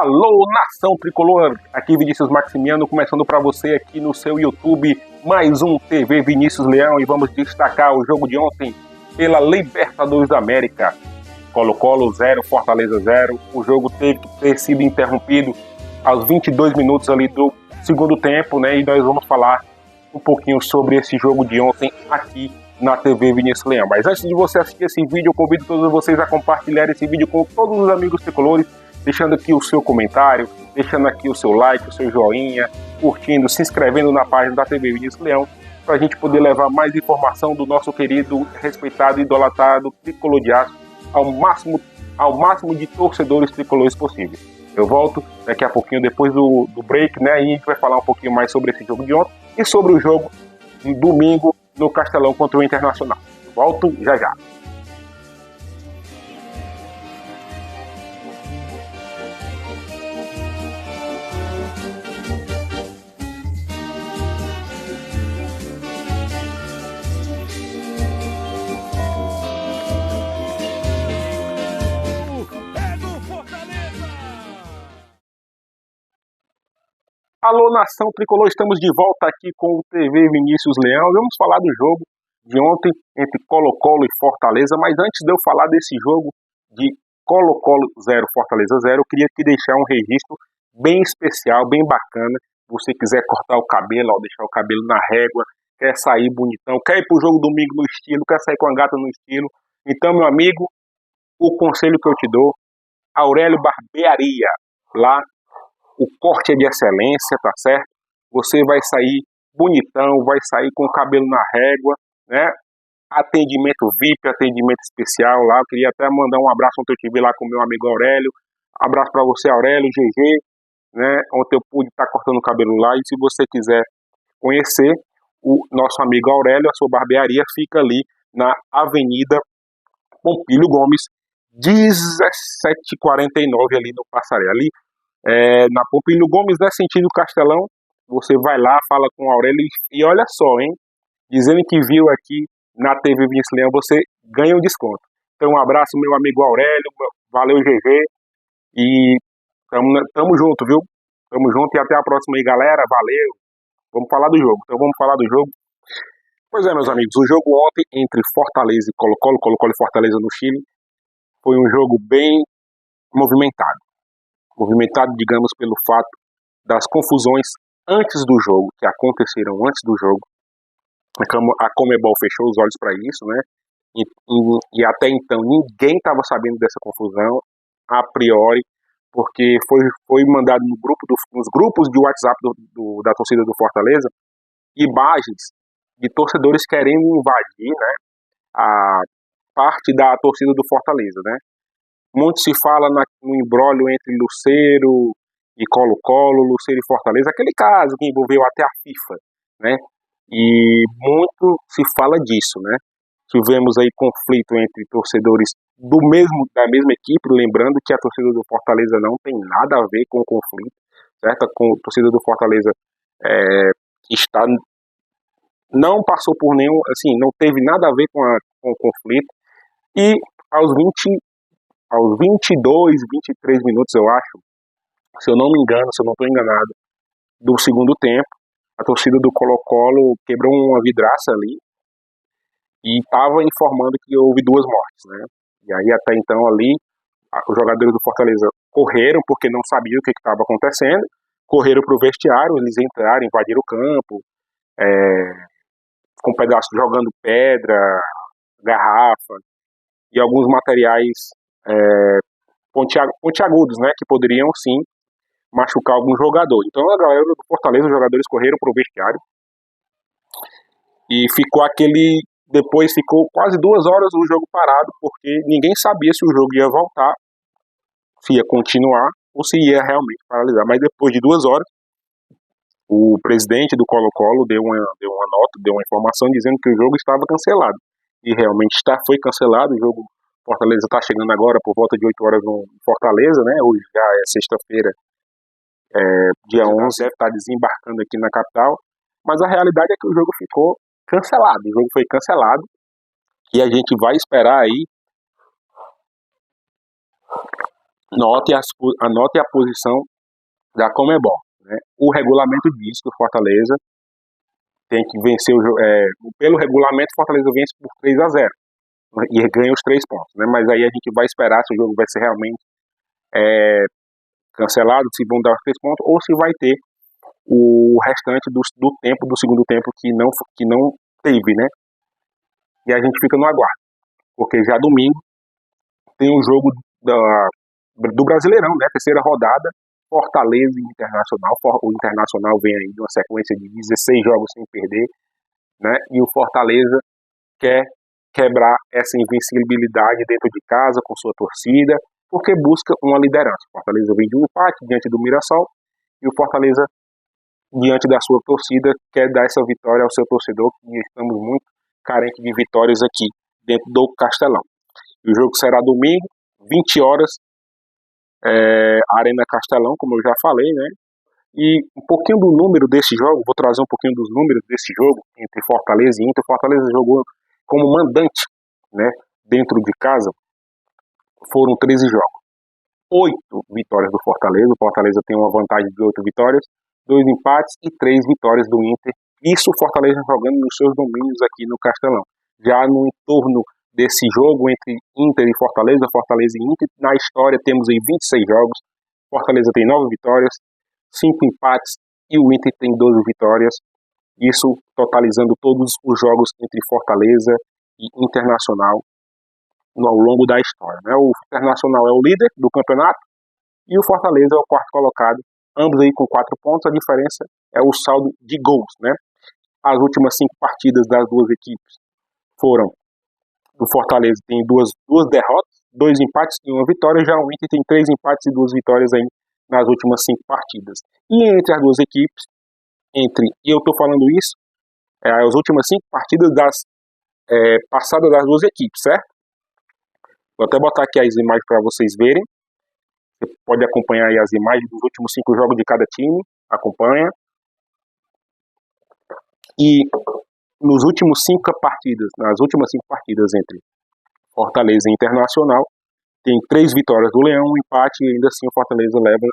Alô, nação tricolor, aqui Vinícius Maximiano, começando para você aqui no seu YouTube, mais um TV Vinícius Leão, e vamos destacar o jogo de ontem pela Libertadores da América. Colo-Colo 0, Fortaleza 0, o jogo teve que ter sido interrompido aos 22 minutos ali do segundo tempo, né, e nós vamos falar um pouquinho sobre esse jogo de ontem aqui na TV Vinícius Leão. Mas antes de você assistir esse vídeo, eu convido todos vocês a compartilhar esse vídeo com todos os amigos tricolores, deixando aqui o seu comentário, deixando aqui o seu like, o seu joinha, curtindo, se inscrevendo na página da TV Vinícius Leão, para a gente poder levar mais informação do nosso querido, respeitado e idolatrado tricolor de aço ao máximo de torcedores tricolores possível. Eu volto daqui a pouquinho, depois do break, né? E a gente vai falar um pouquinho mais sobre esse jogo de ontem e sobre o jogo de domingo no Castelão contra o Internacional. Volto já já. Alô, nação tricolor, estamos de volta aqui com o TV Vinícius Leão. Vamos falar do jogo de ontem entre Colo-Colo e Fortaleza, mas antes de eu falar desse jogo de Colo-Colo 0, Fortaleza 0, eu queria aqui deixar um registro bem especial, bem bacana. Se você quiser cortar o cabelo, deixar o cabelo na régua, quer sair bonitão, quer ir pro jogo domingo no estilo, quer sair com a gata no estilo, então, meu amigo, o conselho que eu te dou, Aurélio Barbearia, lá o corte é de excelência, tá certo? Você vai sair bonitão, vai sair com o cabelo na régua, né? Atendimento VIP, atendimento especial lá. Eu queria até mandar um abraço ontem, eu tive lá com o meu amigo Aurélio. Abraço para você, Aurélio, GG, né? Ontem eu pude estar cortando o cabelo lá. E se você quiser conhecer o nosso amigo Aurélio, a sua barbearia fica ali na Avenida Pompílio Gomes, 1749, ali no Passaré. Ali na Pompílio Gomes, né, sentido Castelão. Você vai lá, fala com o Aurélio e olha só, hein, dizendo que viu aqui na TV Vinícius Leão, você ganha um desconto. Então um abraço, meu amigo Aurélio, valeu, GG, e tamo junto, viu? Tamo junto e até a próxima aí, galera, valeu. Vamos falar do jogo, então vamos falar do jogo. Pois é, meus amigos, o jogo ontem entre Fortaleza e Colo-Colo, Colo-Colo e Fortaleza no Chile, foi um jogo bem movimentado, digamos, pelo fato das confusões antes do jogo, que aconteceram antes do jogo. A Conmebol fechou os olhos para isso, né? E até então ninguém estava sabendo dessa confusão, a priori, porque foi mandado nos grupos de WhatsApp da torcida do Fortaleza imagens de torcedores querendo invadir, né, a parte da torcida do Fortaleza, né? Muito se fala no imbróglio entre Luceiro e Colo-Colo, Luceiro e Fortaleza, aquele caso que envolveu até a FIFA, né? E muito se fala disso, né? Tivemos aí conflito entre torcedores da mesma equipe, lembrando que a torcida do Fortaleza não tem nada a ver com o conflito, certo? A torcida do Fortaleza não passou por nenhum, assim, não teve nada a ver com o conflito, e aos 22, 23 minutos, eu acho, se eu não me engano, se eu não estou enganado, do segundo tempo, a torcida do Colo-Colo quebrou uma vidraça ali e estava informando que houve 2 mortes, né? E aí até então ali, os jogadores do Fortaleza correram porque não sabiam o que estava acontecendo, correram para o vestiário, eles entraram, invadiram o campo, com pedaços jogando pedra, garrafa e alguns materiais pontiagudos, né, que poderiam sim machucar algum jogador. Então a galera do Fortaleza, os jogadores correram para o vestiário e depois ficou quase 2 horas o jogo parado, porque ninguém sabia se o jogo ia voltar, se ia continuar ou se ia realmente paralisar. Mas depois de 2 horas, o presidente do Colo-Colo deu uma nota, deu uma informação dizendo que o jogo estava cancelado. E realmente foi cancelado. O jogo Fortaleza está chegando agora por volta de 8 horas no Fortaleza, né? Hoje já é sexta-feira, dia 11, deve estar desembarcando aqui na capital. Mas a realidade é que o jogo ficou cancelado. O jogo foi cancelado e a gente vai esperar aí anote a posição da Conmebol, né? O regulamento diz que o Fortaleza tem que vencer pelo regulamento, o Fortaleza vence por 3-0 e ganha os 3 pontos, né? Mas aí a gente vai esperar se o jogo vai ser realmente cancelado, se vão dar os 3 pontos ou se vai ter o restante do tempo do segundo tempo que não teve, né? E a gente fica no aguardo, porque já domingo tem um jogo do Brasileirão, né? Terceira rodada, Fortaleza e Internacional. O Internacional vem aí de uma sequência de 16 jogos sem perder, né? E o Fortaleza quer quebrar essa invencibilidade dentro de casa com sua torcida, porque busca uma liderança. O Fortaleza vem de um empate diante do Mirassol e o Fortaleza, diante da sua torcida, quer dar essa vitória ao seu torcedor, e estamos muito carentes de vitórias aqui dentro do Castelão. O jogo será domingo, 20 horas, Arena Castelão, como eu já falei, né? E um pouquinho do número desse jogo, vou trazer um pouquinho dos números desse jogo entre Fortaleza e Inter. Fortaleza jogou como mandante, né? Dentro de casa, foram 13 jogos. 8 vitórias do Fortaleza. O Fortaleza tem uma vantagem de 8 vitórias, 2 empates e 3 vitórias do Inter. Isso o Fortaleza jogando nos seus domínios aqui no Castelão. Já no entorno desse jogo entre Inter e Fortaleza e Inter, na história temos aí 26 jogos. Fortaleza tem 9 vitórias, 5 empates e o Inter tem 12 vitórias. Isso totalizando todos os jogos entre Fortaleza e Internacional ao longo da história, né? O Internacional é o líder do campeonato e o Fortaleza é o quarto colocado, ambos aí com 4 pontos. A diferença é o saldo de gols, né? As últimas 5 partidas das duas equipes foram: o Fortaleza tem duas derrotas, 2 empates e 1 vitória, já o Inter tem 3 empates e 2 vitórias aí nas últimas 5 partidas. E entre as duas equipes, e eu estou falando isso, as últimas 5 partidas passadas das duas equipes, certo? Vou até botar aqui as imagens para vocês verem. Você pode acompanhar aí as imagens dos últimos 5 jogos de cada time. Acompanha. E nas últimas 5 partidas entre Fortaleza e Internacional, tem 3 vitórias do Leão, 1 empate, e ainda assim o Fortaleza leva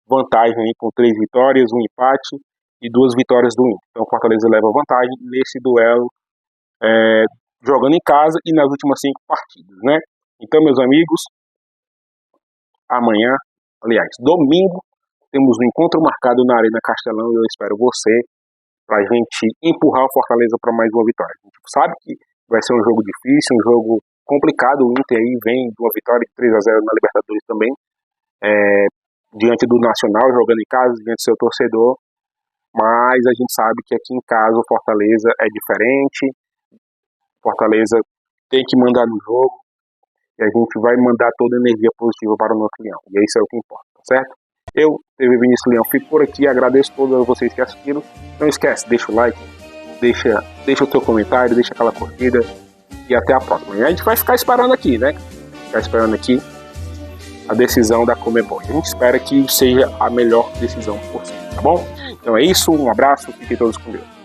vantagem aí com 3 vitórias, 1 empate e 2 vitórias do Inter. Então o Fortaleza leva vantagem nesse duelo, jogando em casa e nas últimas 5 partidas, né? Então, meus amigos, domingo, temos um encontro marcado na Arena Castelão e eu espero você para a gente empurrar o Fortaleza para mais uma vitória. A gente sabe que vai ser um jogo difícil, um jogo complicado. O Inter aí vem de uma vitória de 3-0 na Libertadores também, diante do Nacional, jogando em casa, diante do seu torcedor. Mas a gente sabe que aqui em casa o Fortaleza é diferente. Fortaleza tem que mandar no jogo. E a gente vai mandar toda a energia positiva para o nosso Leão. E isso é o que importa, tá certo? Eu, TV Vinícius Leão, fico por aqui. Agradeço a todos vocês que assistiram. Não esquece, deixa o like, deixa o seu comentário, deixa aquela curtida. E até a próxima. E a gente vai ficar esperando aqui, né? Ficar esperando aqui a decisão da Conmebol. A gente espera que seja a melhor decisão possível, tá bom? Então é isso, um abraço, fiquem todos com Deus.